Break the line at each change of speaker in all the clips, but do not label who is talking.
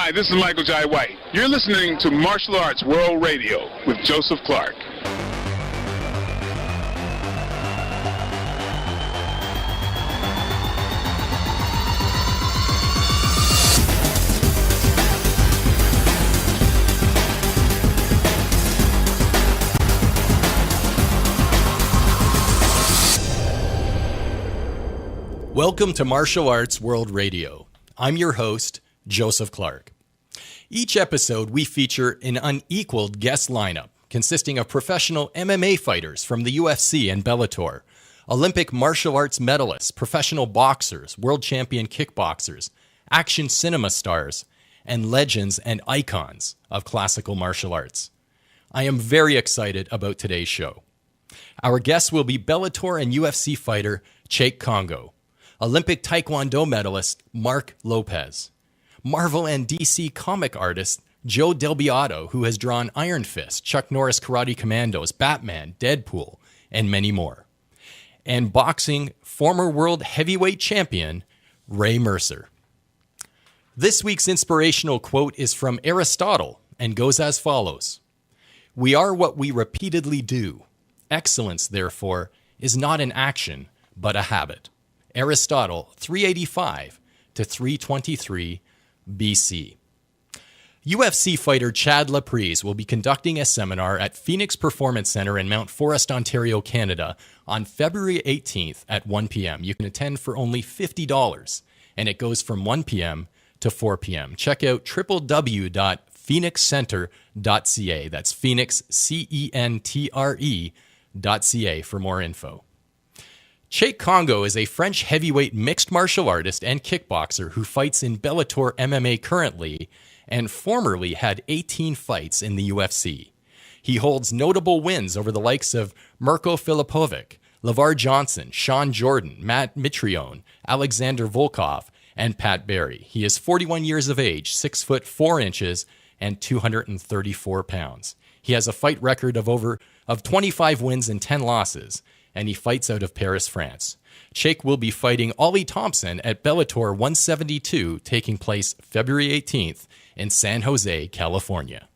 Hi, this is Michael Jai White. You're listening to Martial Arts World Radio with Joseph Clark.
Welcome to Martial Arts World Radio. I'm your host, Joseph Clark. Each episode, we feature an unequaled guest lineup consisting of professional MMA fighters from the UFC and Bellator, Olympic martial arts medalists, professional boxers, world champion kickboxers, action cinema stars, and legends and icons of classical martial arts. I am very excited about today's show. Our guests will be Bellator and UFC fighter CHEICK KONGO, Olympic Tae Kwon Do medalist MARK LOPEZ, Marvel and DC comic artist Joe DELBEATO, who has drawn Iron Fist, Chuck Norris Karate Commandos, Batman, Deadpool, and many more, and boxing former world heavyweight champion RAY MERCER. This week's inspirational quote is from Aristotle and goes as follows: "We are what we repeatedly do. Excellence, therefore, is not an action, but a habit." Aristotle, 385 to 323 BC. UFC fighter Chad Laprise will be conducting a seminar at Phoenix Performance Center in Mount Forest, Ontario, Canada on February 18th at 1 p.m. You can attend for only $50, and it goes from 1 p.m. to 4 p.m. Check out www.phoenixcenter.ca. That's Phoenix, CENTRE.ca for more info. CHEICK KONGO is a French heavyweight mixed martial artist and kickboxer who fights in Bellator MMA currently and formerly had 18 fights in the UFC. He holds notable wins over the likes of Mirko Filipovic, LeVar Johnson, Sean Jordan, Matt Mitrione, Alexander Volkov, and Pat Barry. He is 41 years of age, 6 foot 4 inches, and 234 pounds. He has a fight record of 25 wins and 10 losses, and he fights out of Paris, France. CHEICK will be fighting Ollie Thompson at Bellator 172, taking place February 18th in San Jose, California.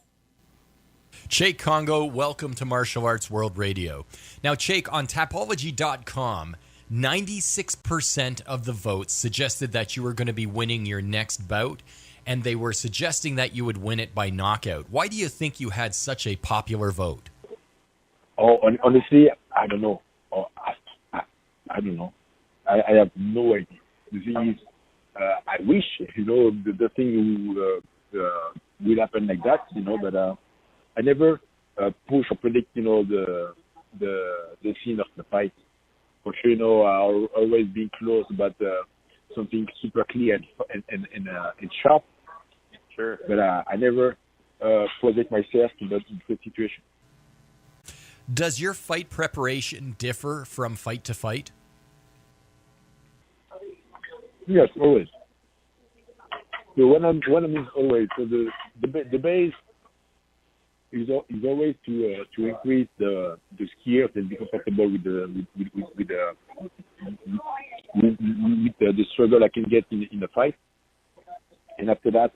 CHEICK KONGO, welcome to Martial Arts World Radio. Now, CHEICK, on Tapology.com, 96% of the votes suggested that you were going to be winning your next bout, and they were suggesting that you would win it by knockout. Why do you think you had such a popular vote?
Oh, honestly, I don't know. I don't know. I have no idea. The thing is, I wish, the thing will happen like that, but I never push or predict, the scene of the fight. For sure, I'll always be close about something super clear and sharp. Sure. But I never project myself in that situation.
Does your fight preparation differ from fight to fight?
Yes, always. So when I'm always, so the base is always to increase the skills and be comfortable with the struggle I can get in the fight. And after that,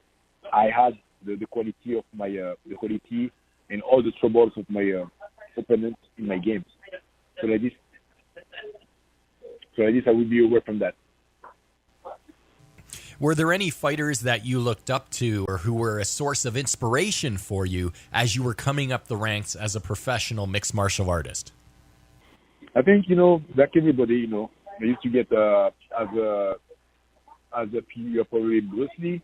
I had the quality of my the quality and all the troubles of my opponent in my games. So like this I will be away from that.
Were there any fighters that you looked up to or who were a source of inspiration for you as you were coming up the ranks as a professional mixed martial artist?
I think, like everybody, I used to get as a PE probably Bruce Lee,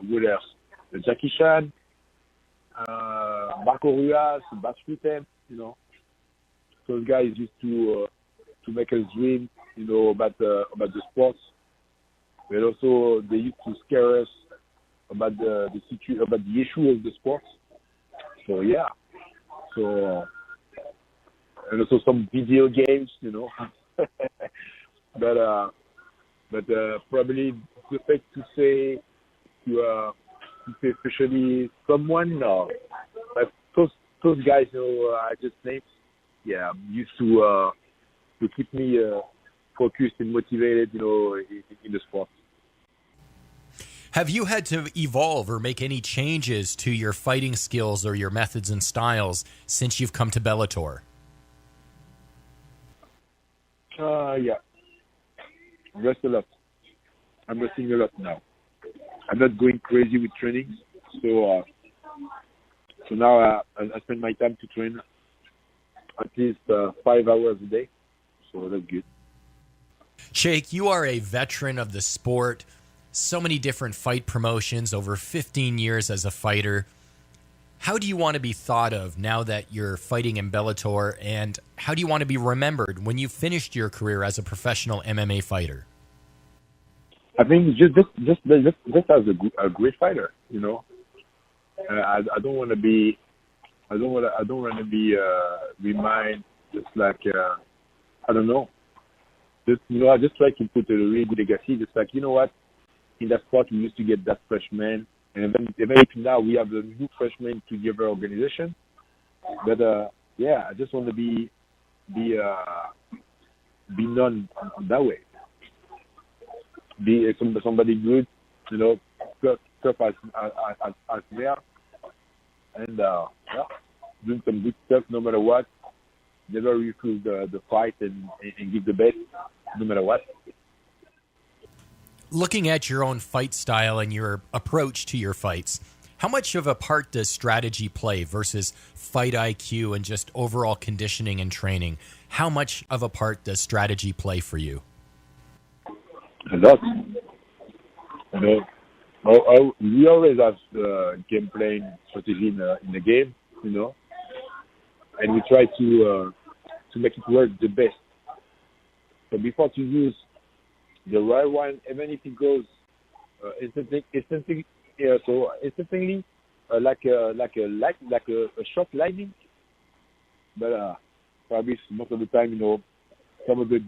what else? Jackie Chan, Marco Ruas, Bas Rutten, those guys used to make us dream, about the sports, but also they used to scare us about the issue of the sports. So yeah, and also some video games, but probably perfect to say especially someone, no, but those guys, I just named, used to keep me focused and motivated, in the sport.
Have you had to evolve or make any changes to your fighting skills or your methods and styles since you've come to Bellator?
Yeah. Rest a lot. I'm resting a lot now. I'm not going crazy with training, so now I spend my time to train at least 5 hours a day, so that's good.
Cheikh, you are a veteran of the sport. So many different fight promotions, over 15 years as a fighter. How do you want to be thought of now that you're fighting in Bellator, and how do you want to be remembered when you've finished your career as a professional MMA fighter?
I think just as a great fighter, you know. I don't want to be remind just like I don't know. Just, you know, I just try to put a really good legacy. Just like, you know what, in that sport we used to get that freshman, and then now we have a new freshman to the other organization. But yeah, I just want to be known that way. Be somebody good, you know, tough as there, and yeah, doing some good stuff no matter what. Never refuse the fight and give the best no matter what.
Looking at your own fight style and your approach to your fights, how much of a part does strategy play versus fight IQ and just overall conditioning and training? How much of a part does strategy play for you?
A lot. You know, we always have game playing strategy in the game, you know, and we try to make it work the best. So before to use the right one, even if it goes instantly, like a short lightning. But probably most of the time, you know, some of the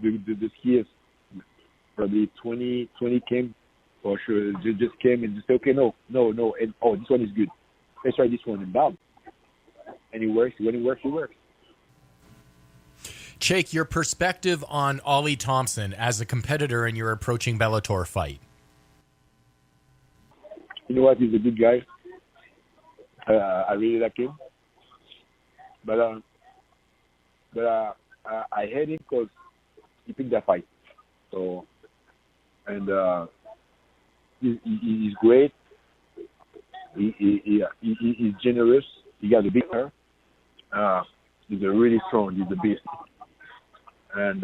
skills, probably 20 came, or sure, just came and just say, okay, no, and oh, this one is good. Let's try this one, and bam. And it works. When it works, it works.
Cheikh, your perspective on Ollie Thompson as a competitor in your approaching Bellator fight.
You know what? He's a good guy. I really like him. But I hate him because he picked that fight. So, and he's great. He's generous. He got a big hair. He's a really strong. He's a beast. And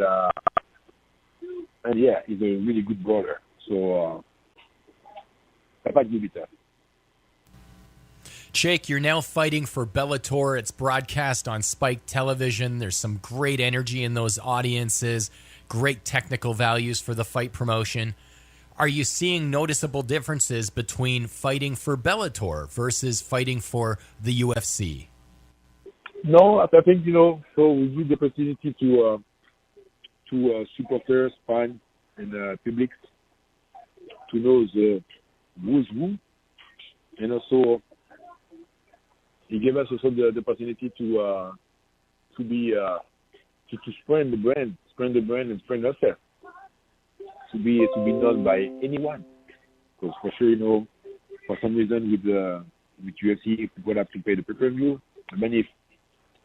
yeah, he's a really good brawler. So, DELBEATO.
Cheikh, you're now fighting for Bellator. It's broadcast on Spike Television. There's some great energy in those audiences, great technical values for the fight promotion. Are you seeing noticeable differences between fighting for Bellator versus fighting for the UFC?
No, I think, you know, so we give the opportunity to supporters, fans, and public to know who's who, and also he gave us also the opportunity to spread the brand, and spread ourselves, to be known by anyone. Because for sure, you know, for some reason with UFC, people have to pay the pay-per-view. I mean, if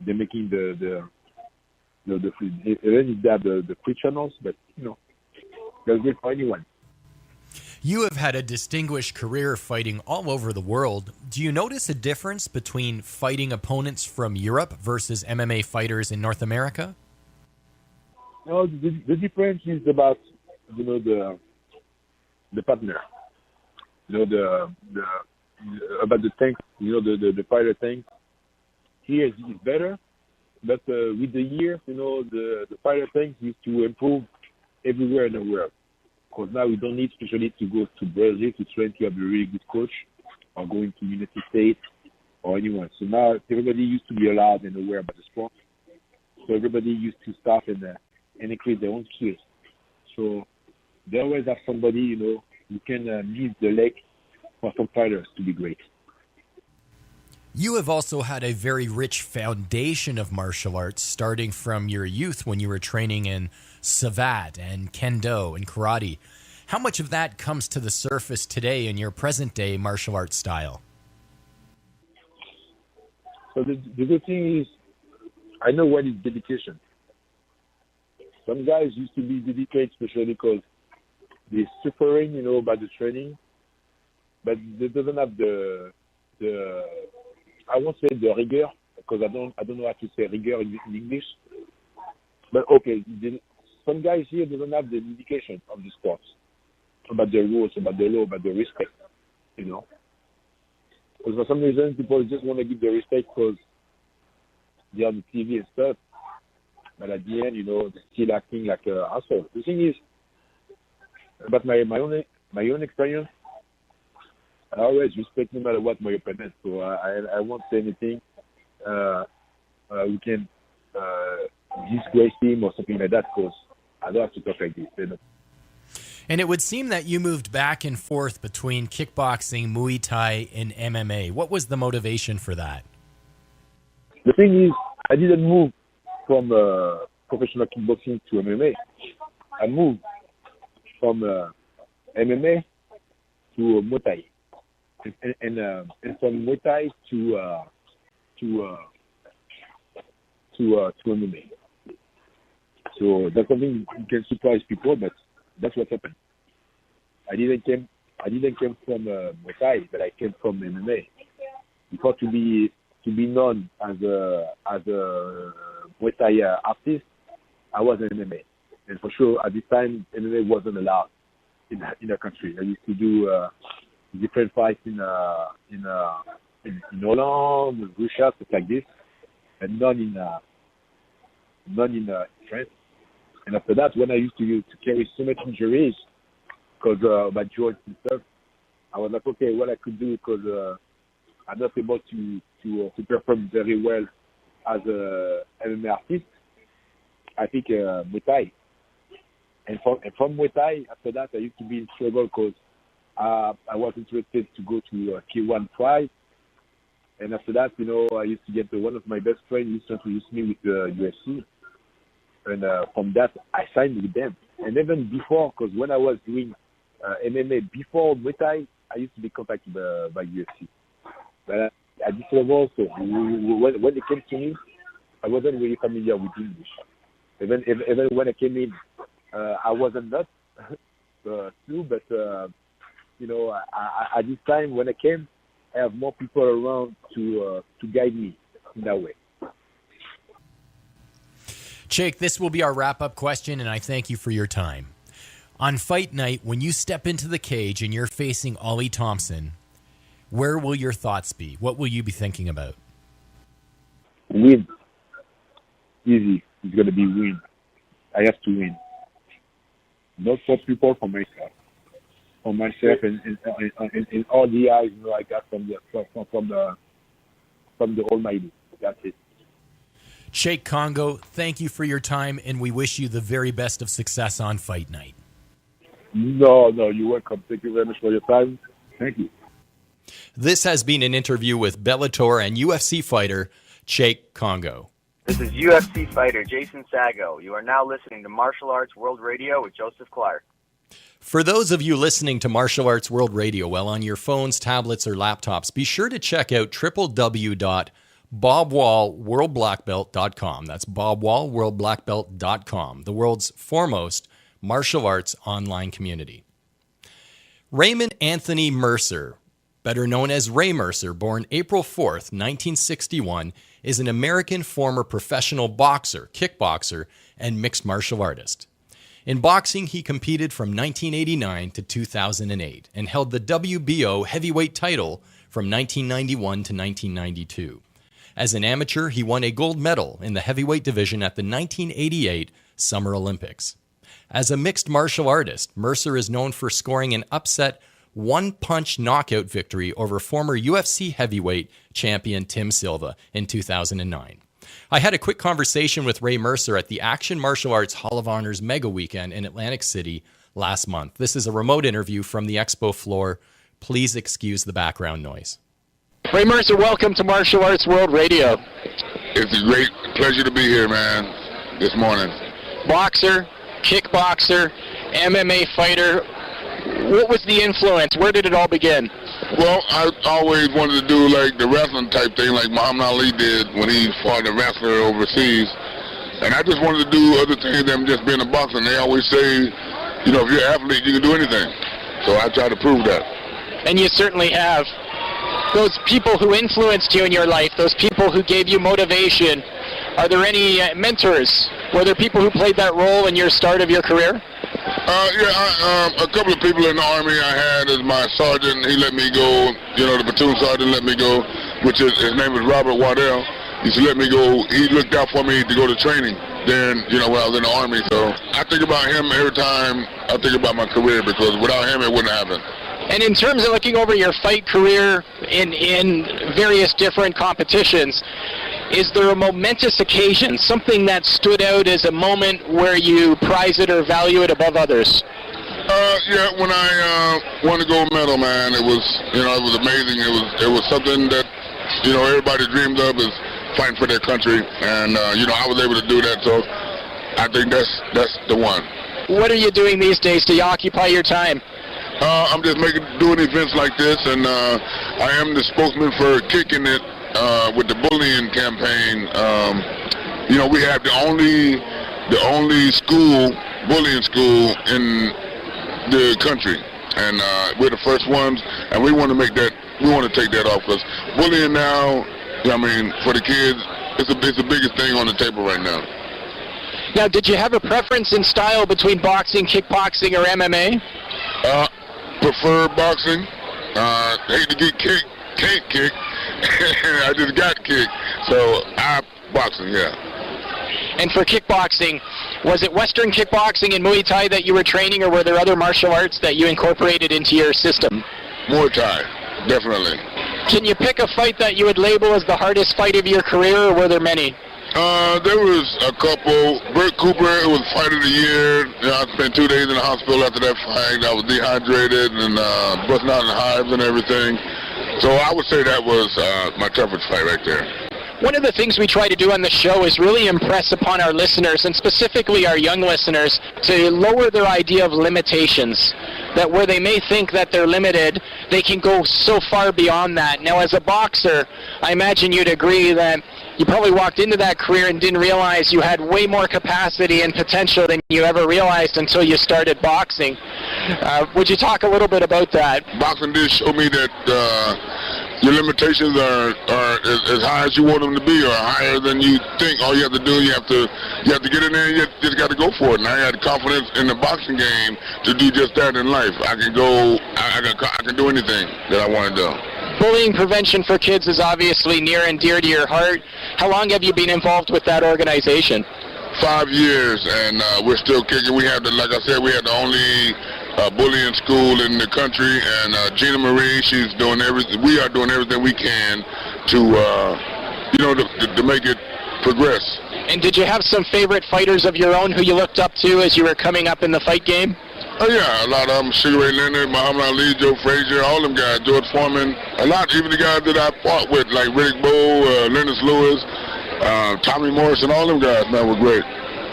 they're making the free, even if they have the free channels, but you know, that's good for anyone.
You have had a distinguished career fighting all over the world. Do you notice a difference between fighting opponents from Europe versus MMA fighters in North America?
No, the difference is about, you know, the partner. You know, about the tank. You know, the fighter tank. Here is better, but with the years, you know, the fighter tank used to improve everywhere in the world. Because now we don't need especially to go to Brazil to train to have a really good coach, or going to United States or anyone. So now everybody used to be allowed and aware about the sport. So everybody used to start and increase their own skills. So they always have somebody, you know, who can lead the leg for some fighters to be great.
You have also had a very rich foundation of martial arts, starting from your youth when you were training in Savate and Kendo and karate. How much of that comes to the surface today in your present-day martial arts style?
So the good thing is, I know what is dedication. Some guys used to be dedicated, especially because they're suffering, by the training, but they doesn't have the I won't say the rigor, because I don't know how to say rigor in English. But okay, some guys here doesn't have the dedication of the sports, about the rules, about the law, about the respect, Because for some reason, people just want to give the respect because they're on the TV and stuff. But at the end, they're still acting like an asshole. The thing is, about my own experience, I always respect no matter what my opponent. So I won't say anything. We can disgrace him or something like that because I don't have to talk like this.
And it would seem that you moved back and forth between kickboxing, Muay Thai, and MMA. What was the motivation for that?
The thing is, I didn't move from professional kickboxing to MMA. I moved from MMA to Muay Thai, and from Muay Thai to MMA. So that's something that can surprise people, but that's what happened. I didn't came from Muay Thai, but I came from MMA. Before to be known as a Muay Thai artist, I was an MMA, and for sure at this time MMA wasn't allowed in the country. I used to do different fights in Holland, Russia, stuff like this, and none in France. And after that, when I used to carry so much injuries because my joints and stuff, I was like, okay, what I could do because I'm not able to perform very well as a MMA artist. I think Muay Thai. And from Muay Thai, after that, I used to be in trouble because I was interested to go to K1 fight. And after that, I used to get one of my best friends used to introduce me with UFC. And from that, I signed with them. And even before, because when I was doing MMA before Muay Thai, I used to be contacted by UFC. But at this level, so when they came to me, I wasn't really familiar with English. Even when I came in, I wasn't that too. But at this time when I came, I have more people around to guide me in that way.
Cheikh, this will be our wrap-up question, and I thank you for your time. On fight night, when you step into the cage and you're facing Ollie Thompson, where will your thoughts be? What will you be thinking about?
Win. Easy. It's going to be win. I have to win. Not for people, for myself. For myself and all the eyes I got from the Almighty. That's it.
CHEICK KONGO, thank you for your time, and we wish you the very best of success on fight night.
No, you're welcome. Thank you very much for your time. Thank you.
This has been an interview with Bellator and UFC fighter CHEICK KONGO.
This is UFC fighter Jason Sago. You are now listening to Martial Arts World Radio with Joseph Clark.
For those of you listening to Martial Arts World Radio while on your phones, tablets, or laptops, be sure to check out www.bobwallworldblackbelt.com. That's bobwallworldblackbelt.com, the world's foremost martial arts online community. Raymond Anthony Mercer, better known as Ray Mercer, born April 4th, 1961, is an American former professional boxer, kickboxer, and mixed martial artist. In boxing, he competed from 1989 to 2008 and held the WBO heavyweight title from 1991 to 1992. As an amateur, he won a gold medal in the heavyweight division at the 1988 Summer Olympics. As a mixed martial artist, Mercer is known for scoring an upset one-punch knockout victory over former UFC heavyweight champion Tim Silva in 2009. I had a quick conversation with Ray Mercer at the Action Martial Arts Hall of Honor's Mega Weekend in Atlantic City last month. This is a remote interview from the expo floor. Please excuse the background noise.
Ray Mercer, welcome to Martial Arts World Radio.
It's a great pleasure to be here, man, this morning.
Boxer, kickboxer, MMA fighter.
What was the influence? Where did it all begin?
Well, I always wanted to do like the wrestling type thing like Muhammad Ali did when he fought a wrestler overseas. And I just wanted to do other things than just being a boxer. They always say, you know, if you're an athlete, you can do anything. So I try to prove that.
And you certainly have. Those people who influenced you in your life, those people who gave you motivation, are there any mentors? Were there people who played that role in your start of your career?
A couple of people in the Army I had as my sergeant. He let me go, you know, the platoon sergeant let me go, which is, his name is Robert Waddell. He used to let me go. He looked out for me to go to training then, you know, when I was in the Army. So I think about him every time I think about my career, because without him it wouldn't happen.
And in terms of looking over your fight career in various different competitions, is there a momentous occasion, something that stood out as a moment where you prize it or value it above others?
When I won the gold medal, man, it was, you know, it was amazing. It was something that, you know, everybody dreamed of, is fighting for their country, and you know, I was able to do that. So I think that's the one. What
are you doing these days to occupy your time?
I'm just doing events like this, and I am the spokesman for Kicking It with the bullying campaign. You know, we have the only bullying school in the country, and we're the first ones, and we want to make that. We want to take that off, because bullying now, I mean, for the kids, it's the biggest thing on the table right now.
Now, did you have a preference in style between boxing, kickboxing, or MMA?
Prefer boxing. Hate to get kicked, can't kick. I just got kicked, so boxing, yeah.
And for kickboxing, was it Western kickboxing and Muay Thai that you were training, or were there other martial arts that you incorporated into your system?
Muay Thai, definitely.
Can you pick a fight that you would label as the hardest fight of your career, or were there many?
There was a couple. Bert Cooper, it was fight of the year. You know, I spent 2 days in the hospital after that fight. I was dehydrated and busting out in hives and everything. So I would say that was my toughest fight right there.
One of the things we try to do on the show is really impress upon our listeners, and specifically our young listeners, to lower their idea of limitations. That where they may think that they're limited, they can go so far beyond that. Now, as a boxer, I imagine you'd agree that you probably walked into that career and didn't realize you had way more capacity and potential than you ever realized until you started boxing. Would you talk a little bit about that?
Boxing did show me that your limitations are as high as you want them to be, or higher than you think. All you have to do, you have to get in there, and you just got to go for it. And I had confidence in the boxing game to do just that in life. I can go, I can do anything that I want to do.
Bullying prevention for kids is obviously near and dear to your heart. How long have you been involved with that organization?
5 years, and we're still kicking. We have like I said, we had the only bullying school in the country, and Gina Marie, she's doing everything. We are doing everything we can to make it progress.
And did you have some favorite fighters of your own who you looked up to as you were coming up in the fight game?
Oh yeah, a lot of them. Sugar Ray Leonard, Muhammad Ali, Joe Frazier, all them guys, George Foreman. A lot, even the guys that I fought with, like Riddick Bowe, Lennox Lewis, Tommy Morrison, all them guys, man, were great.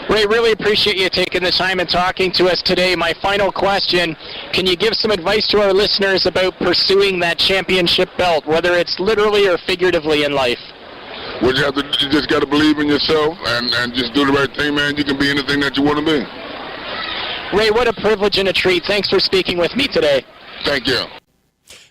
Ray, really appreciate you taking the time and talking to us today. My final question, can you give some advice to our listeners about pursuing that championship belt, whether it's literally or figuratively in life?
Well, you just got to believe in yourself and just do the right thing, man. You can be anything that you want to be.
Ray, what a privilege and a treat. Thanks for speaking with me today.
Thank you.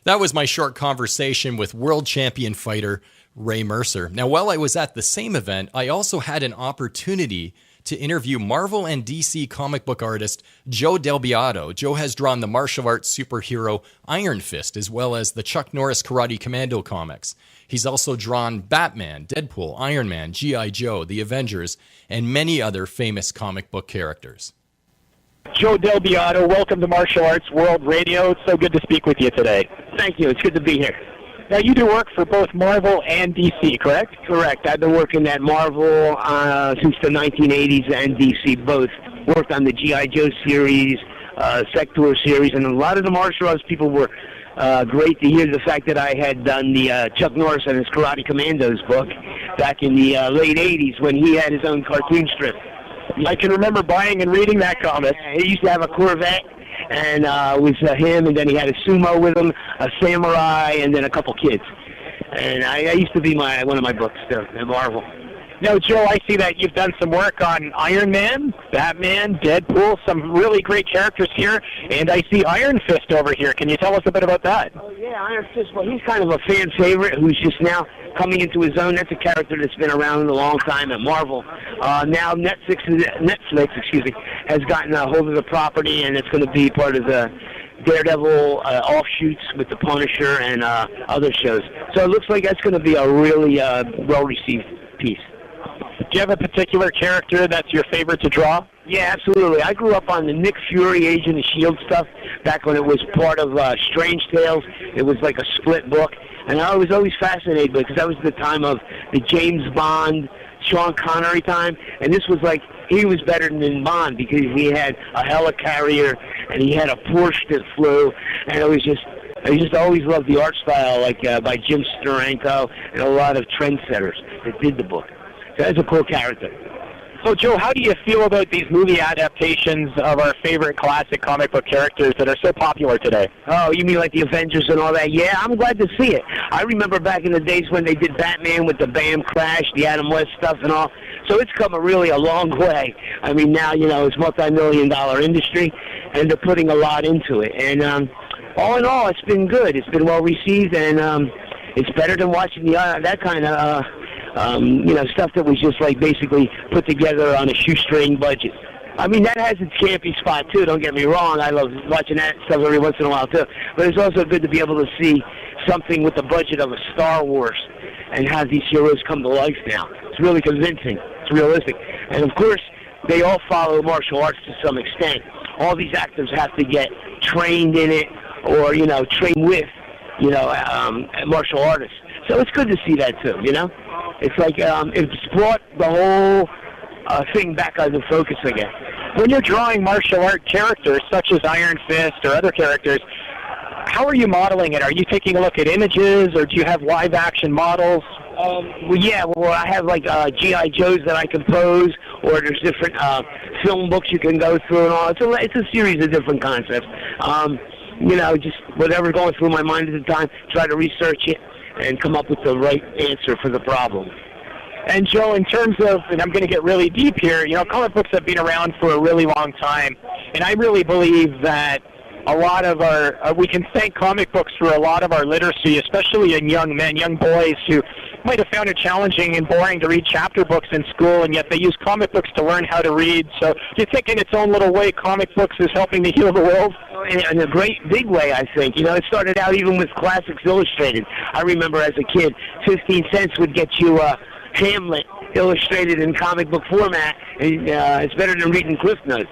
That was my short conversation with world champion fighter Ray Mercer. Now, while I was at the same event, I also had an opportunity to interview Marvel and DC comic book artist Joe DELBEATO. Joe has drawn the martial arts superhero Iron Fist, as well as the Chuck Norris Karate Commando comics. He's also drawn Batman, Deadpool, Iron Man, G.I. Joe, the Avengers, and many other famous comic book characters.
Joe DELBEATO, welcome to Martial Arts World Radio. It's so good to speak with you today.
Thank you. It's good to be here.
Now, you do work for both Marvel and DC, correct?
Correct. I've been working at Marvel since the 1980s and DC both. Worked on the G.I. Joe series, Sector series, and a lot of the martial arts people were great to hear the fact that I had done the Chuck Norris and his Karate Commandos book back in the late 80s when he had his own cartoon strip.
I can remember buying and reading that comic.
He used to have a Corvette, And it was him, and then he had a sumo with him, a samurai, and then a couple kids. And I used to be one of my books too, at Marvel.
Now, Joe, I see that you've done some work on Iron Man, Batman, Deadpool, some really great characters here, and I see Iron Fist over here. Can you tell us a bit about that?
Oh, yeah, Iron Fist. Well, he's kind of a fan favorite who's just now coming into his own. That's a character that's been around a long time at Marvel. Now Netflix, has gotten a hold of the property, and it's going to be part of the Daredevil offshoots with the Punisher and other shows. So it looks like that's going to be a really well-received piece.
Do you have a particular character that's your favorite to draw?
Yeah, absolutely. I grew up on the Nick Fury, Agent of S.H.I.E.L.D. stuff back when it was part of Strange Tales. It was like a split book. And I was always fascinated because that was the time of the James Bond, Sean Connery time. And this was like, he was better than Bond because he had a helicarrier and he had a Porsche that flew. And I just always loved the art style, like by Jim Steranko and a lot of trendsetters that did the book. So that's a cool character.
So, Joe, how do you feel about these movie adaptations of our favorite classic comic book characters that are so popular today?
Oh, you mean like the Avengers and all that? Yeah, I'm glad to see it. I remember back in the days when they did Batman with the Bam Crash, the Adam West stuff and all. So it's come a long way. I mean, now, it's multi-million-dollar industry, and they're putting a lot into it. And all in all, it's been good. It's been well-received, and it's better than watching that kind of... stuff that was just like basically put together on a shoestring budget. I mean, that has its campy spot too, don't get me wrong. I love watching that stuff every once in a while too. But it's also good to be able to see something with the budget of a Star Wars and have these heroes come to life now. It's really convincing. It's realistic. And of course, they all follow martial arts to some extent. All these actors have to get trained in it or, train with, martial artists. So it's good to see that too, It's like it's brought the whole thing back under focus again.
When you're drawing martial art characters, such as Iron Fist or other characters, how are you modeling it? Are you taking a look at images, or do you have live-action models?
I have like G.I. Joes that I compose, or there's different film books you can go through and all. It's a series of different concepts. Just whatever's going through my mind at the time, try to research it and come up with the right answer for the problem.
And Joe, in terms of, and I'm going to get really deep here, comic books have been around for a really long time, and I really believe that a lot of we can thank comic books for a lot of our literacy, especially in young men, young boys who might have found it challenging and boring to read chapter books in school, and yet they use comic books to learn how to read. So do you think in its own little way comic books is helping to heal the world?
In a great big way, I think. It started out even with Classics Illustrated. I remember as a kid, 15 cents would get you Hamlet illustrated in comic book format, and it's better than reading Cliff Notes,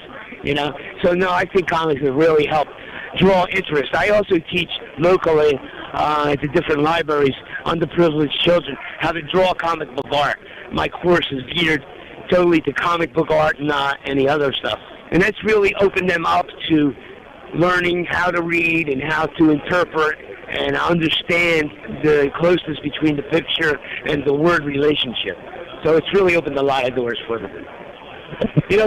So, no, I think comics have really helped draw interest. I also teach locally at the different libraries, underprivileged children, how to draw comic book art. My course is geared totally to comic book art and not any other stuff. And that's really opened them up to learning how to read and how to interpret and understand the closeness between the picture and the word relationship. So it's really opened a lot of doors for them.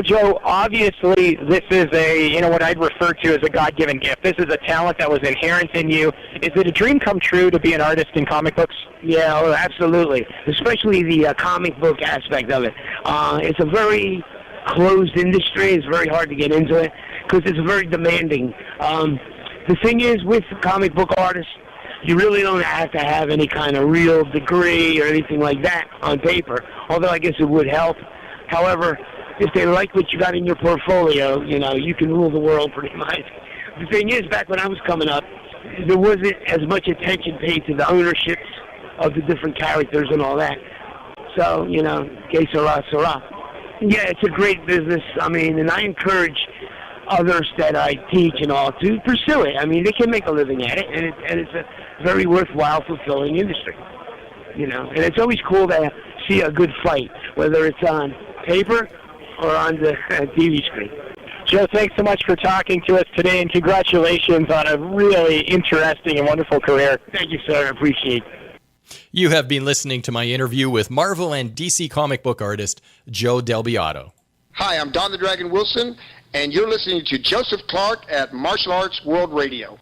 Joe, obviously this is what I'd refer to as a God-given gift. This is a talent that was inherent in you. Is it a dream come true to be an artist in comic books?
Yeah, absolutely. Especially the comic book aspect of it. It's a very closed industry. It's very hard to get into it because it's very demanding. The thing is, with comic book artists, you really don't have to have any kind of real degree or anything like that on paper, although I guess it would help. However, if they like what you got in your portfolio, you can rule the world pretty much. The thing is, back when I was coming up, there wasn't as much attention paid to the ownerships of the different characters and all that. So, que sera, sera. Yeah, it's a great business. And I encourage others that I teach and all to pursue it. They can make a living at it, and it's a very worthwhile, fulfilling industry. And it's always cool to see a good fight, whether it's on paper or on the TV screen.
Joe, thanks so much for talking to us today, and congratulations on a really interesting and wonderful career.
Thank you, sir. I appreciate it.
You have been listening to my interview with Marvel and DC comic book artist Joe DELBEATO.
Hi, I'm Don the Dragon Wilson, and you're listening to Joseph Clark at Martial Arts World Radio.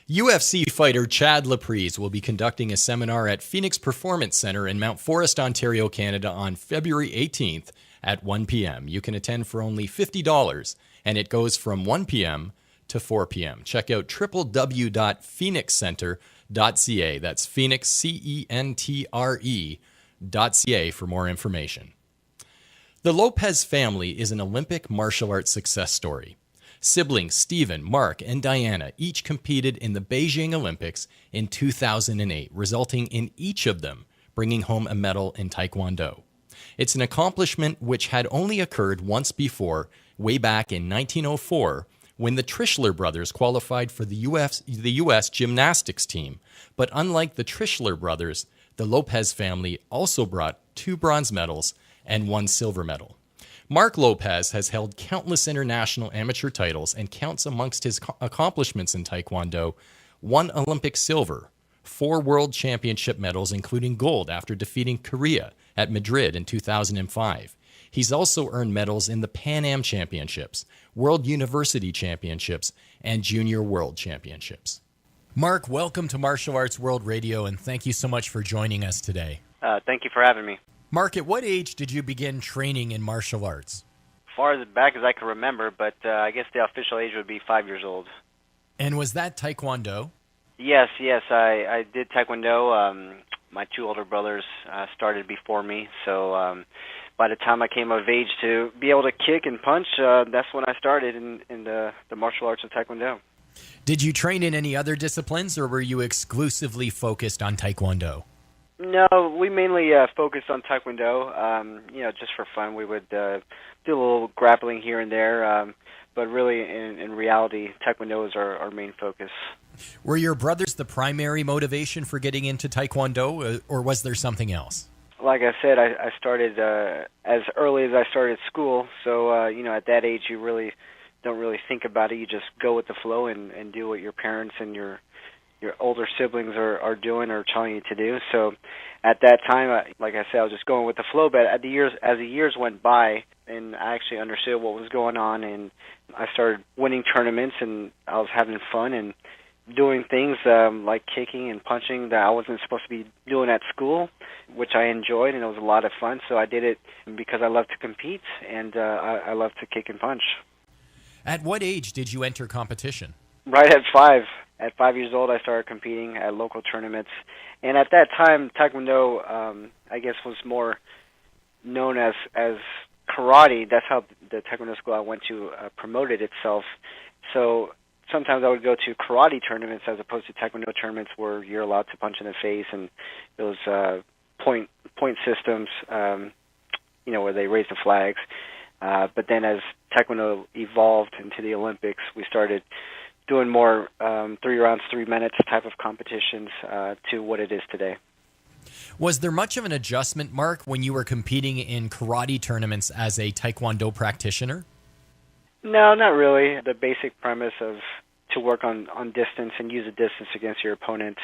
UFC fighter Chad Laprise will be conducting a seminar at Phoenix Performance Center in Mount Forest, Ontario, Canada on February 18th at 1 p.m. You can attend for only $50, and it goes from 1 p.m. to 4 p.m. Check out www.phoenixcenter.ca. That's Phoenix, CENTRE.ca for more information. The Lopez family is an Olympic martial arts success story. Siblings Stephen, Mark, and Diana each competed in the Beijing Olympics in 2008, resulting in each of them bringing home a medal in Tae Kwon Do. It's an accomplishment which had only occurred once before, way back in 1904, when the Trischler brothers qualified for the U.S. gymnastics team. But unlike the Trischler brothers, the Lopez family also brought 2 bronze medals and 1 silver medal. Mark Lopez has held countless international amateur titles and counts amongst his accomplishments in Tae Kwon Do 1 Olympic silver, 4 world championship medals, including gold after defeating Korea at Madrid in 2005. He's also earned medals in the Pan Am Championships, World University Championships, and Junior World Championships. Mark, welcome to Martial Arts World Radio, and thank you so much for joining us today.
Thank you for having me.
Mark, at what age did you begin training in martial arts?
As far as back as I can remember, but I guess the official age would be 5 years old.
And was that Tae Kwon Do?
Yes, I did Tae Kwon Do. My 2 older brothers started before me, so by the time I came of age to be able to kick and punch, that's when I started in the martial arts of Tae Kwon Do.
Did you train in any other disciplines, or were you exclusively focused on Tae Kwon Do?
No, we mainly focused on Tae Kwon Do. Just for fun, we would do a little grappling here and there, but really, in reality, Tae Kwon Do is our main focus.
Were your brothers the primary motivation for getting into Tae Kwon Do, or was there something else?
Like I said, I started as early as I started school, so at that age, you really don't really think about it. You just go with the flow and do what your parents and your older siblings are doing or telling you to do. So at that time, like I said, I was just going with the flow. But as the years went by, and I actually understood what was going on, and I started winning tournaments, and I was having fun and doing things like kicking and punching that I wasn't supposed to be doing at school, which I enjoyed, and it was a lot of fun. So I did it because I love to compete, and I love to kick and punch.
At what age did you enter competition?
Right at 5. At 5 years old, I started competing at local tournaments. And at that time, Tae Kwon Do, I guess, was more known as karate. That's how the Tae Kwon Do school I went to promoted itself. So sometimes I would go to karate tournaments as opposed to Tae Kwon Do tournaments where you're allowed to punch in the face, and those point systems, where they raise the flags. But then as Tae Kwon Do evolved into the Olympics, we started doing more 3 rounds, 3 minutes type of competitions to what it is today.
Was there much of an adjustment, Mark, when you were competing in karate tournaments as a Tae Kwon Do practitioner?
No, not really. The basic premise of to work on distance and use the distance against your opponent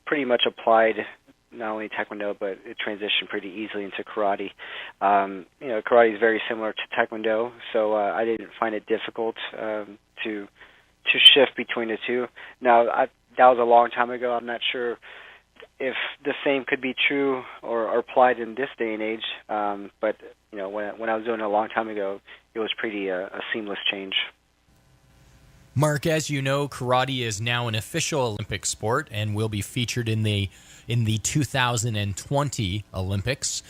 pretty much applied not only Tae Kwon Do, but it transitioned pretty easily into karate. Karate is very similar to Tae Kwon Do, so I didn't find it difficult to shift between the two. Now, that was a long time ago. I'm not sure if the same could be true or applied in this day and age. But when I was doing it a long time ago, it was pretty a seamless change.
Mark, as you know, karate is now an official Olympic sport and will be featured in the 2020 Olympics.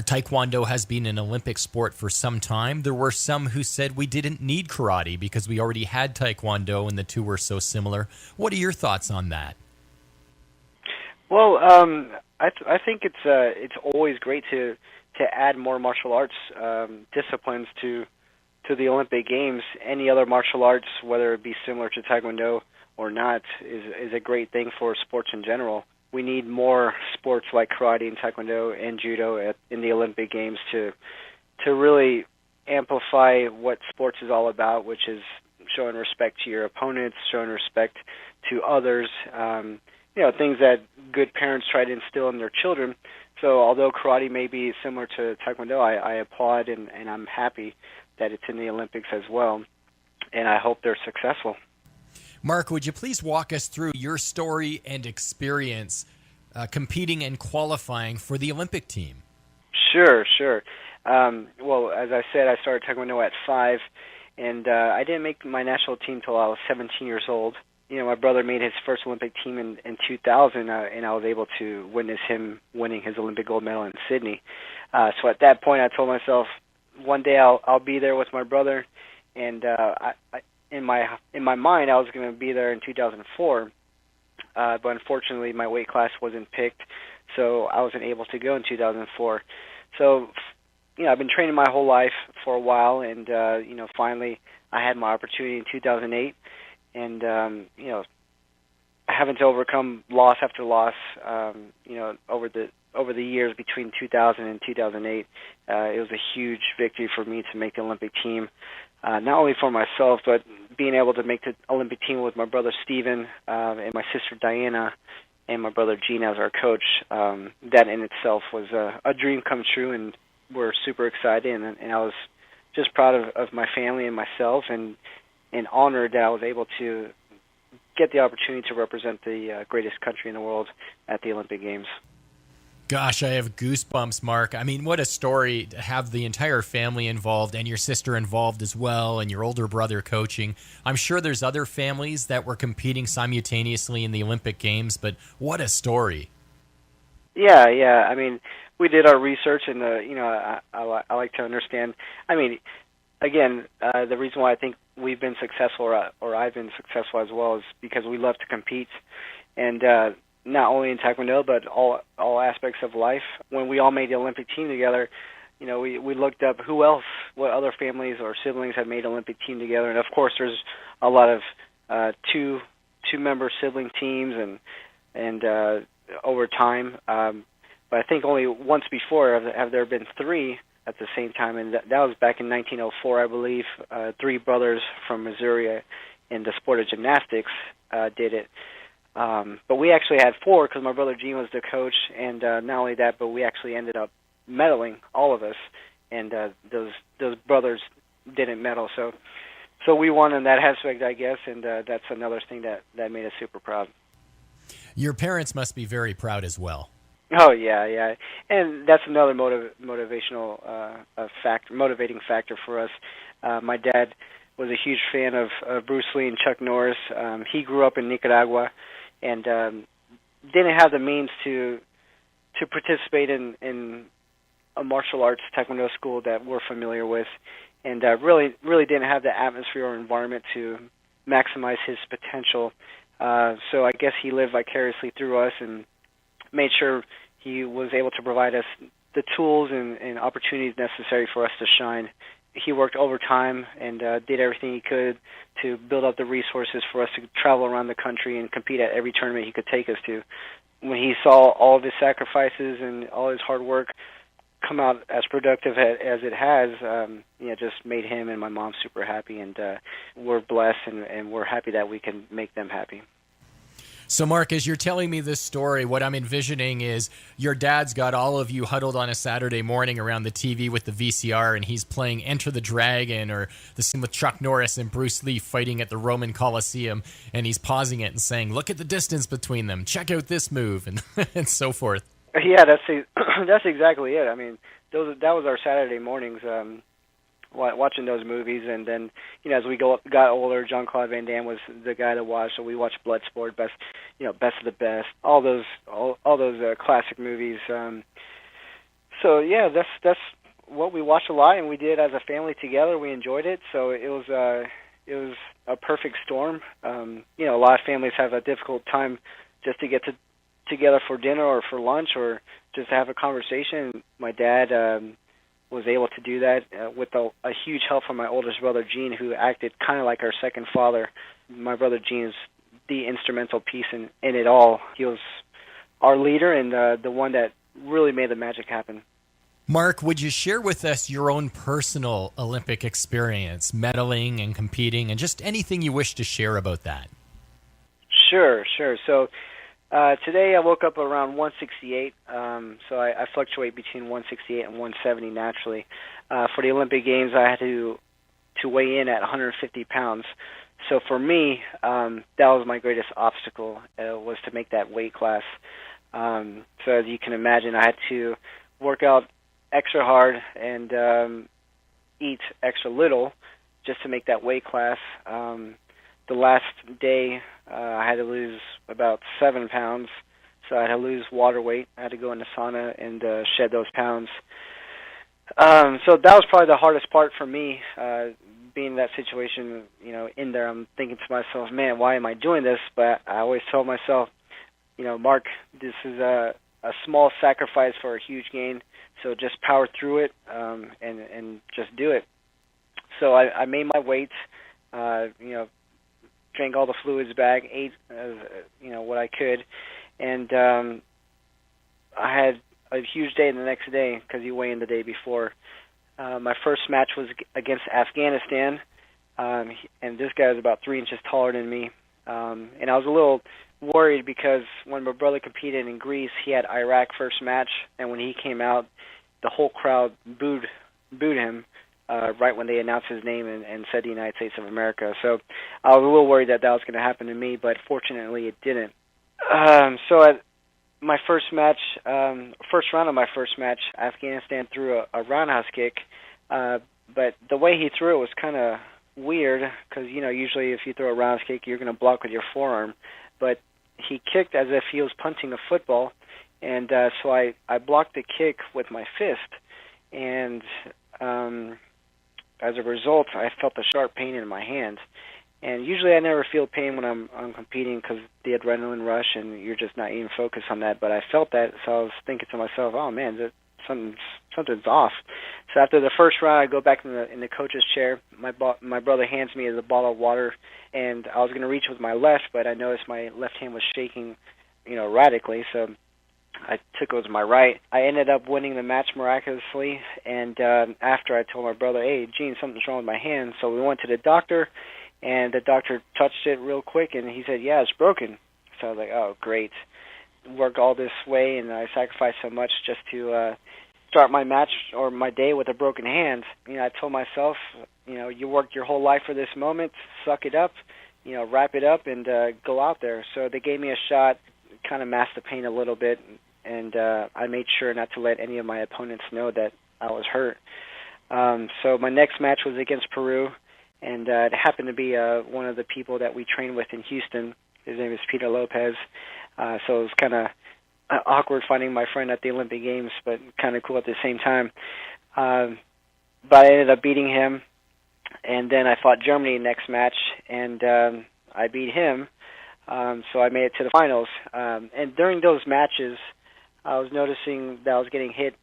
Tae Kwon Do has been an Olympic sport for some time. There were some who said we didn't need karate because we already had Tae Kwon Do and the two were so similar. What are your thoughts on that?
Well, I think it's always great to add more martial arts disciplines to the Olympic Games. Any other martial arts, whether it be similar to Tae Kwon Do or not, is a great thing for sports in general. We need more sports like karate and Tae Kwon Do and judo in the Olympic Games to really amplify what sports is all about, which is showing respect to your opponents, showing respect to others, things that good parents try to instill in their children. So although karate may be similar to Taekwondo, I applaud and I'm happy that it's in the Olympics as well, and I hope they're successful.
Mark, would you please walk us through your story and experience competing and qualifying for the Olympic team?
Sure. Well, as I said, I started Taekwondo at 5, and I didn't make my national team till I was 17 years old. My brother made his first Olympic team in 2000, and I was able to witness him winning his Olympic gold medal in Sydney. So at that point, I told myself, one day I'll be there with my brother, and in my mind, I was going to be there in 2004. But unfortunately, my weight class wasn't picked, so I wasn't able to go in 2004. So, I've been training my whole life for a while, and finally, I had my opportunity in 2008. And having to overcome loss after loss, over the years between 2000 and 2008, it was a huge victory for me to make the Olympic team. Not only for myself, but being able to make the Olympic team with my brother Steven and my sister Diana and my brother Gene as our coach. That in itself was a dream come true, and we're super excited. And I was just proud of my family and myself, and honored that I was able to get the opportunity to represent the greatest country in the world at the Olympic Games.
Gosh, I have goosebumps, Mark. I mean, what a story to have the entire family involved and your sister involved as well, and your older brother coaching. I'm sure there's other families that were competing simultaneously in the Olympic Games, but what a story.
Yeah. I mean, we did our research, and I like to understand. I mean, again, the reason why I think we've been successful, or I've been successful as well, is because we love to compete, and not only in Taekwondo, but all aspects of life. When we all made the Olympic team together, we looked up what other families or siblings had made Olympic team together, and of course, there's a lot of two-member sibling teams, and over time. But I think only once before have there been 3 at the same time, and that was back in 1904, I believe. 3 brothers from Missouri in the sport of gymnastics did it. But we actually had 4 because my brother Gene was the coach, and not only that, but we actually ended up medaling, all of us, and those brothers didn't medal. So we won in that aspect, I guess, and that's another thing that made us super proud.
Your parents must be very proud as well.
Oh yeah, and that's another motivating factor for us. My dad was a huge fan of Bruce Lee and Chuck Norris. He grew up in Nicaragua, and didn't have the means to participate in a martial arts Taekwondo school that we're familiar with, and really didn't have the atmosphere or environment to maximize his potential. So I guess he lived vicariously through us and made sure he was able to provide us the tools and opportunities necessary for us to shine. He worked overtime and did everything he could to build up the resources for us to travel around the country and compete at every tournament he could take us to. When he saw all of his sacrifices and all his hard work come out as productive as it has, just made him and my mom super happy, and we're blessed and we're happy that we can make them happy.
So, Mark, as you're telling me this story, what I'm envisioning is your dad's got all of you huddled on a Saturday morning around the TV with the VCR, and he's playing Enter the Dragon or the scene with Chuck Norris and Bruce Lee fighting at the Roman Colosseum, and he's pausing it and saying, "Look at the distance between them. Check out this move," and so forth.
Yeah, that's exactly it. I mean, that was our Saturday mornings. Watching those movies, and then as we got older, Jean-Claude Van Damme was the guy to watch. So we watched Bloodsport, Best of the Best, all those classic movies. So yeah, that's what we watched a lot, and we did as a family together. We enjoyed it, so it was a perfect storm. A lot of families have a difficult time just to get together for dinner or for lunch or just to have a conversation. My dad was able to do that with a huge help from my oldest brother Gene, who acted kind of like our second father. My brother Gene is the instrumental piece in it all. He was our leader and the one that really made the magic happen.
Mark, would you share with us your own personal Olympic experience, medaling and competing, and just anything you wish to share about that?
Sure. So Today I woke up around 168, so I fluctuate between 168 and 170 naturally. For the Olympic Games, I had to weigh in at 150 pounds. So for me, that was my greatest obstacle, was to make that weight class. So as you can imagine, I had to work out extra hard and eat extra little just to make that weight class. The last day, I had to lose about 7 pounds, so I had to lose water weight. I had to go in the sauna and shed those pounds. So that was probably the hardest part for me, being in that situation, in there. I'm thinking to myself, man, why am I doing this? But I always told myself, Mark, this is a small sacrifice for a huge gain, so just power through it and just do it. So I made my weight, drank all the fluids back, ate what I could, and I had a huge day the next day because you weigh in the day before. My first match was against Afghanistan, and this guy was about 3 inches taller than me, and I was a little worried because when my brother competed in Greece, he had Iraq first match, and when he came out, the whole crowd booed him right when they announced his name and said the United States of America. So I was a little worried that was going to happen to me, but fortunately it didn't. So at my first match, first round of my first match, Afghanistan threw a roundhouse kick, but the way he threw it was kind of weird because, usually if you throw a roundhouse kick, you're going to block with your forearm, but he kicked as if he was punting a football, and so I blocked the kick with my fist, and as a result, I felt a sharp pain in my hand. And usually I never feel pain when I'm competing because the adrenaline rush and you're just not even focused on that. But I felt that, so I was thinking to myself, oh man, something's off. So after the first round, I go back in the coach's chair. My brother hands me the bottle of water, and I was going to reach with my left, but I noticed my left hand was shaking, radically. So I took it with my right. I ended up winning the match miraculously, and after I told my brother, hey, Gene, something's wrong with my hand. So we went to the doctor, and the doctor touched it real quick, and he said, yeah, it's broken. So I was like, oh, great. Worked all this way, and I sacrificed so much just to start my match or my day with a broken hand. I told myself, you worked your whole life for this moment, suck it up, wrap it up, and go out there. So they gave me a shot, kind of masked the pain a little bit, and I made sure not to let any of my opponents know that I was hurt. So my next match was against Peru, and it happened to be one of the people that we trained with in Houston. His name is Peter Lopez. So it was kind of awkward finding my friend at the Olympic Games, but kind of cool at the same time. But I ended up beating him, and then I fought Germany next match, and I beat him. So I made it to the finals. And during those matches, I was noticing that I was getting hit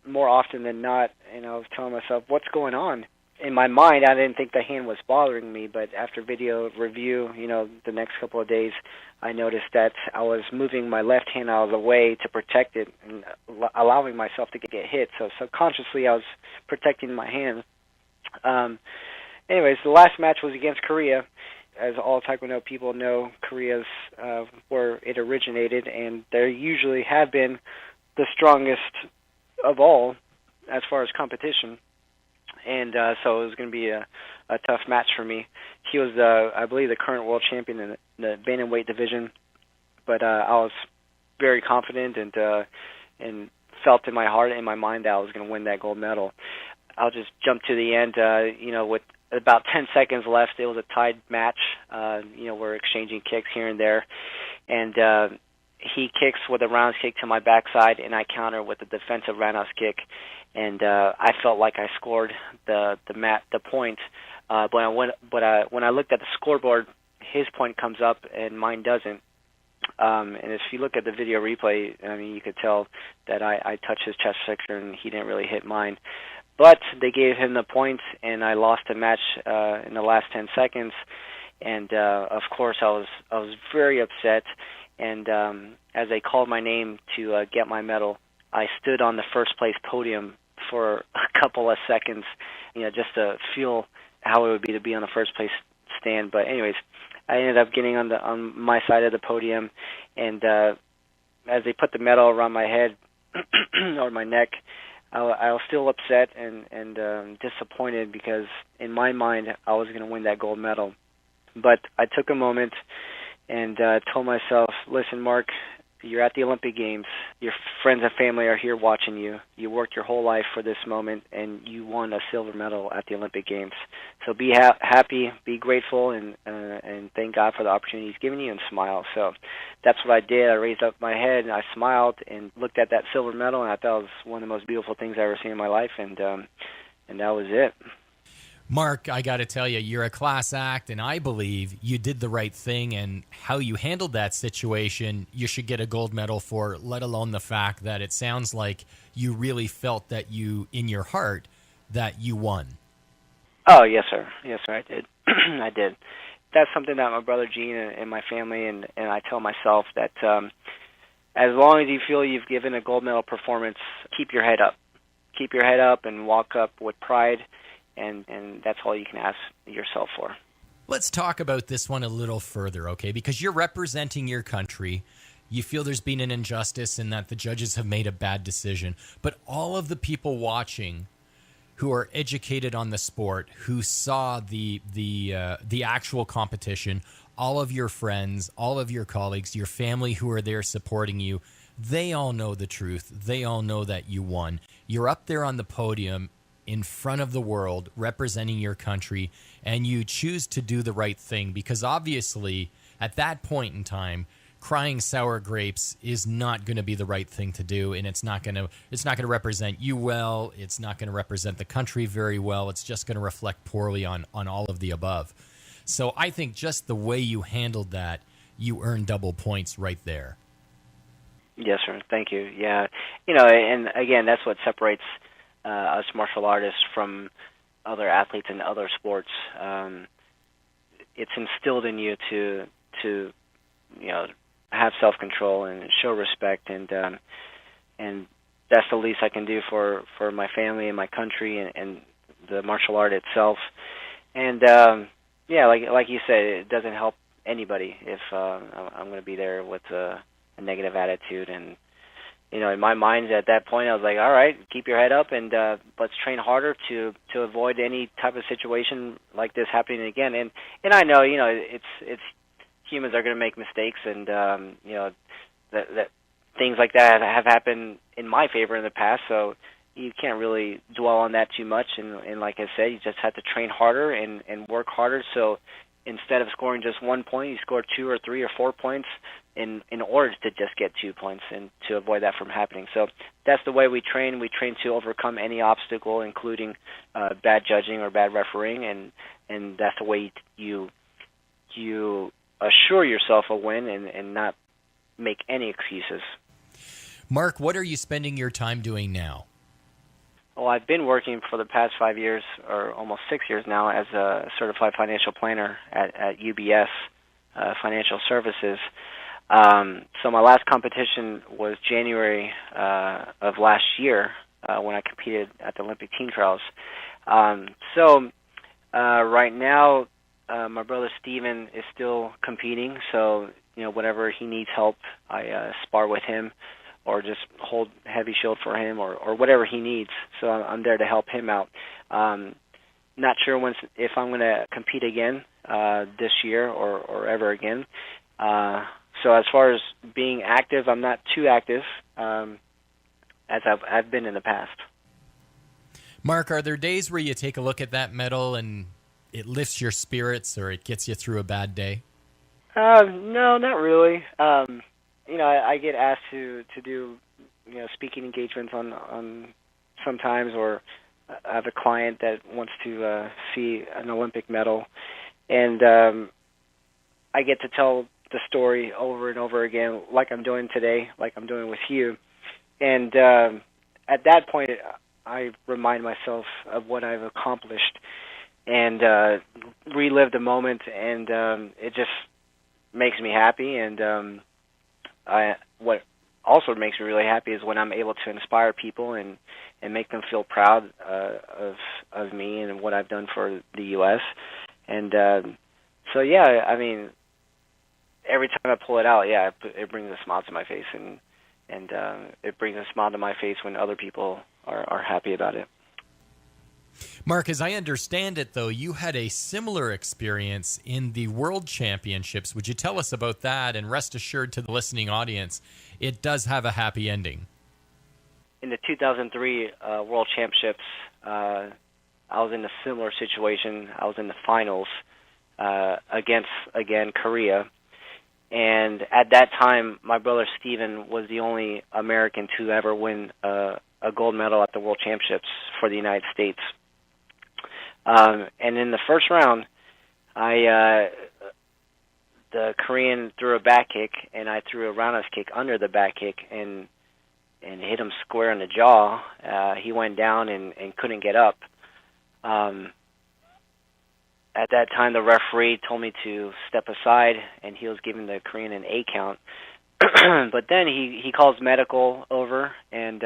more often than not, and I was telling myself, what's going on? In my mind, I didn't think the hand was bothering me, but after video review, the next couple of days, I noticed that I was moving my left hand out of the way to protect it and allowing myself to get hit. So subconsciously, I was protecting my hand. Anyways, the last match was against Korea. As all Taekwondo people know, Korea's where it originated, and they usually have been the strongest of all as far as competition. And so it was going to be a tough match for me. He was, I believe, the current world champion in the bantamweight division, but I was very confident and felt in my heart and in my mind that I was going to win that gold medal. I'll just jump to the end. With about 10 seconds left, it was a tied match. We're exchanging kicks here and there, and he kicks with a roundhouse kick to my backside, and I counter with a defensive roundhouse kick. And I felt like I scored the point, but when I looked at the scoreboard, his point comes up and mine doesn't. And if you look at the video replay, you could tell that I touched his chest sector and he didn't really hit mine. But they gave him the points, and I lost the match in the last 10 seconds. And of course, I was very upset. And as they called my name to get my medal, I stood on the first place podium for a couple of seconds, just to feel how it would be to be on the first place stand. But anyways, I ended up getting on my side of the podium, and as they put the medal around my head or my neck, I was still upset and disappointed, because in my mind I was going to win that gold medal. But I took a moment and told myself, listen, Mark, you're at the Olympic Games. Your friends and family are here watching you. You worked your whole life for this moment, and you won a silver medal at the Olympic Games. So be happy, be grateful, and thank God for the opportunity He's given you, and smile. So that's what I did. I raised up my head, and I smiled and looked at that silver medal, and I thought it was one of the most beautiful things I've ever seen in my life, and that was it.
Mark, I got to tell you, you're a class act, and I believe you did the right thing, and how you handled that situation, you should get a gold medal for, let alone the fact that it sounds like you really felt that you, in your heart, that you won.
Oh, yes, sir. Yes, sir, I did. I did. That's something that my brother Gene and my family and I tell myself, that as long as you feel you've given a gold medal performance, keep your head up. Keep your head up and walk up with pride. And that's all you can ask yourself for.
Let's talk about this one a little further, okay? Because you're representing your country. You feel there's been an injustice and that the judges have made a bad decision. But all of the people watching who are educated on the sport, who saw the actual competition, all of your friends, all of your colleagues, your family who are there supporting you, they all know the truth. They all know that you won. You're up there on the podium in front of the world, representing your country, and you choose to do the right thing, because obviously at that point in time, crying sour grapes is not going to be the right thing to do, and it's not going to represent you well. It's not going to represent the country very well. It's just going to reflect poorly on all of the above. So I think just the way you handled that, you earned double points right there.
Yes, sir. Thank you. Yeah, and again, that's what separates us martial artists from other athletes in other sports. It's instilled in you to have self-control and show respect, and that's the least I can do for my family and my country and the martial art itself. And like you said, it doesn't help anybody if I'm going to be there with a negative attitude. And in my mind at that point, I was like, all right, keep your head up, and let's train harder to avoid any type of situation like this happening again. And I know, it's humans are going to make mistakes, and that things like that have happened in my favor in the past. So you can't really dwell on that too much. And like I said, you just have to train harder and work harder. So instead of scoring just 1 point, you score 2 or 3 or 4 points in order to just get 2 points, and to avoid that from happening. So that's the way we train. We train to overcome any obstacle, including bad judging or bad refereeing, and that's the way you assure yourself a win and not make any excuses.
Mark, what are you spending your time doing now?
Well, I've been working for the past 5 years, or almost 6 years now, as a certified financial planner at UBS Financial Services. So my last competition was January of last year when I competed at the Olympic Team Trials. So right now, my brother Steven is still competing, so whenever he needs help, I spar with him, or just hold heavy shield for him, or whatever he needs. So I'm there to help him out. Not sure if I'm going to compete again this year or ever again. So as far as being active, I'm not too active as I've been in the past.
Mark, are there days where you take a look at that medal and it lifts your spirits, or it gets you through a bad day?
No, not really. I get asked to do speaking engagements on sometimes, or I have a client that wants to see an Olympic medal, and I get to tell the story over and over again, like I'm doing today, like I'm doing with you. And at that point, I remind myself of what I've accomplished and relive the moment, and it just makes me happy. And what also makes me really happy is when I'm able to inspire people and make them feel proud of me and what I've done for the U.S. And so, yeah, I mean, every time I pull it out, yeah, it brings a smile to my face, and it brings a smile to my face when other people are happy about it.
Mark, as I understand it, though, you had a similar experience in the World Championships. Would you tell us about that? And rest assured to the listening audience, it does have a happy ending.
In the 2003 World Championships, I was in a similar situation. I was in the finals against, again, Korea. And at that time, my brother Steven was the only American to ever win a gold medal at the World Championships for the United States. And in the first round, the Korean threw a back kick, and I threw a roundhouse kick under the back kick and hit him square in the jaw. He went down and couldn't get up. At that time, the referee told me to step aside, and he was giving the Korean an 8 count. But then he calls medical over, and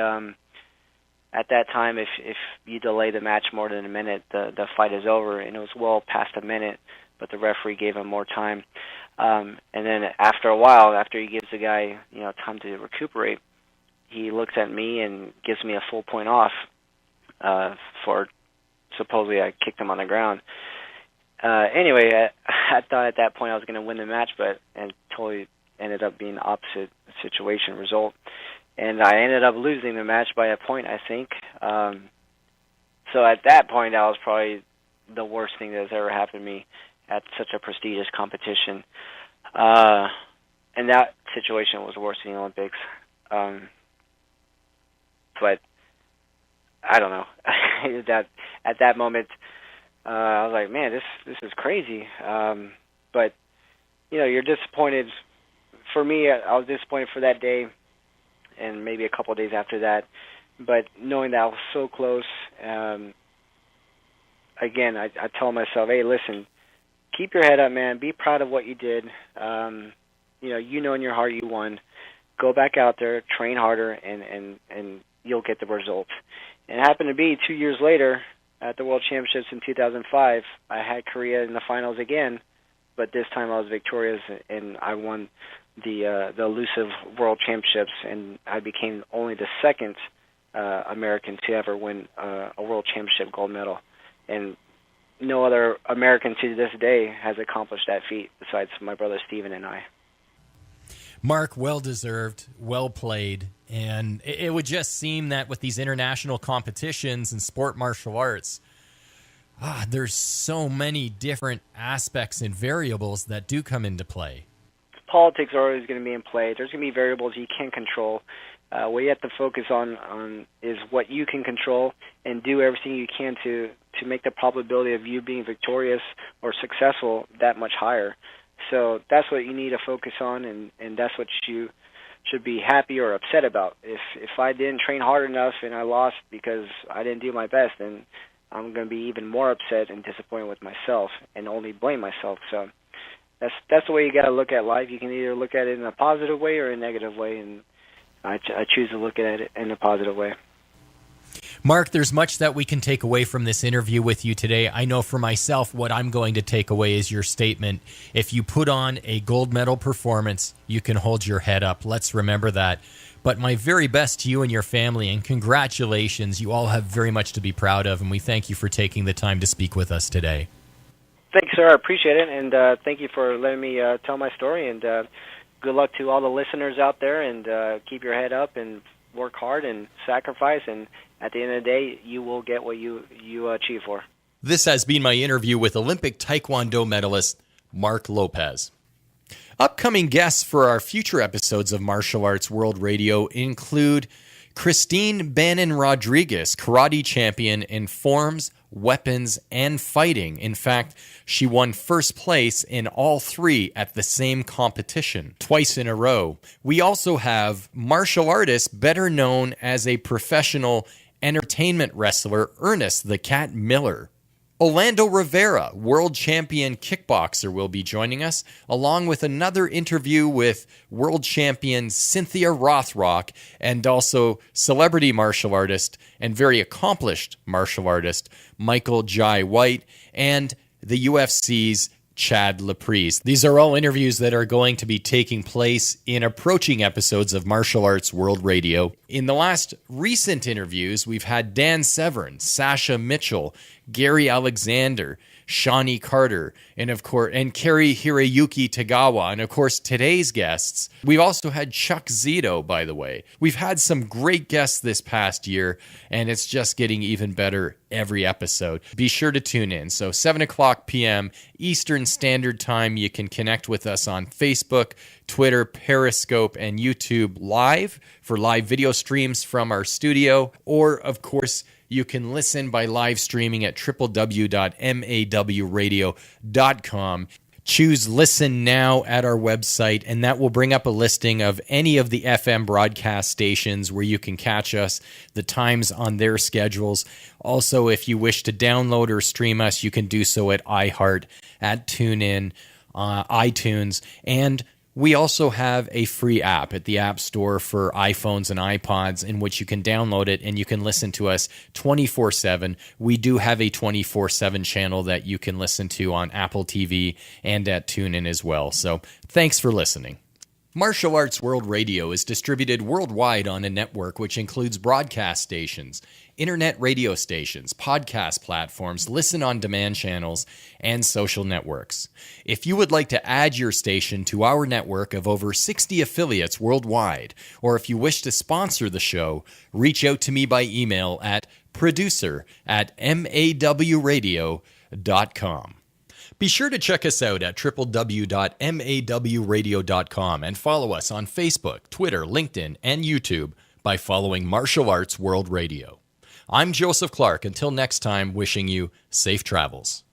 at that time, if you delay the match more than a minute, the fight is over, and it was well past a minute, but the referee gave him more time. And then after a while, after he gives the guy time to recuperate, he looks at me and gives me a full point off for supposedly I kicked him on the ground. Anyway, I thought at that point I was going to win the match, but totally ended up being the opposite situation result. And I ended up losing the match by a point, I think. So at that point, that was probably the worst thing that has ever happened to me at such a prestigious competition. And that situation was worse than the Olympics. But I don't know. At that moment, I was like, man, this is crazy. But you're disappointed. For me, I was disappointed for that day, and maybe a couple of days after that. But knowing that I was so close, again, I tell myself, hey, listen, keep your head up, man. Be proud of what you did. You know in your heart you won. Go back out there, train harder, and you'll get the results. And it happened to be 2 years later at the World Championships in 2005, I had Korea in the finals again, but this time I was victorious, and I won the elusive World Championships, and I became only the second American to ever win a World Championship gold medal. And no other American to this day has accomplished that feat besides my brother Steven and I.
Mark, well-deserved, well played, and it would just seem that with these international competitions and sport martial arts, there's so many different aspects and variables that do come into play.
Politics are always going to be in play. There's going to be variables you can't control. What you have to focus on is what you can control and do everything you can to make the probability of you being victorious or successful that much higher. So that's what you need to focus on, and that's what you should be happy or upset about. If I didn't train hard enough and I lost because I didn't do my best, then I'm going to be even more upset and disappointed with myself and only blame myself. So that's the way you got to look at life. You can either look at it in a positive way or a negative way, and I choose to look at it in a positive way.
Mark, there's much that we can take away from this interview with you today. I know for myself what I'm going to take away is your statement. If you put on a gold medal performance, you can hold your head up. Let's remember that. But my very best to you and your family, and congratulations. You all have very much to be proud of, and we thank you for taking the time to speak with us today.
Thanks, sir. I appreciate it, and thank you for letting me tell my story, and good luck to all the listeners out there, and keep your head up and work hard and sacrifice, and at the end of the day, you will get what you achieve for.
This has been my interview with Olympic Tae Kwon Do medalist Mark Lopez. Upcoming guests for our future episodes of Martial Arts World Radio include Christine Bannon-Rodriguez, karate champion in forms, weapons, and fighting. In fact, she won first place in all three at the same competition, twice in a row. We also have martial artist better known as a professional entertainment wrestler, Ernest the Cat Miller. Orlando Rivera, world champion kickboxer, will be joining us, along with another interview with world champion Cynthia Rothrock, and also celebrity martial artist and very accomplished martial artist Michael Jai White, and the UFC's Chad Laprise. These are all interviews that are going to be taking place in approaching episodes of Martial Arts World Radio. In the last recent interviews, we've had Dan Severn, Sasha Mitchell, Gary Alexander, Shawnee Carter, and Kerry Hiroyuki Tagawa. And of course, today's guests, we've also had Chuck Zito, by the way. We've had some great guests this past year, and it's just getting even better every episode. Be sure to tune in. So 7 o'clock p.m. Eastern Standard Time, you can connect with us on Facebook, Twitter, Periscope, and YouTube Live for live video streams from our studio. Or, of course, you can listen by live streaming at www.mawradio.com. Choose Listen Now at our website, and that will bring up a listing of any of the FM broadcast stations where you can catch us, the times on their schedules. Also, if you wish to download or stream us, you can do so at iHeart, at TuneIn, iTunes, and we also have a free app at the App Store for iPhones and iPods in which you can download it and you can listen to us 24/7. We do have a 24/7 channel that you can listen to on Apple TV and at TuneIn as well. So thanks for listening. Martial Arts World Radio is distributed worldwide on a network which includes broadcast stations, internet radio stations, podcast platforms, listen-on-demand channels, and social networks. If you would like to add your station to our network of over 60 affiliates worldwide, or if you wish to sponsor the show, reach out to me by email at producer@mawradio.com. Be sure to check us out at www.mawradio.com and follow us on Facebook, Twitter, LinkedIn, and YouTube by following Martial Arts World Radio. I'm Joseph Clark. Until next time, wishing you safe travels.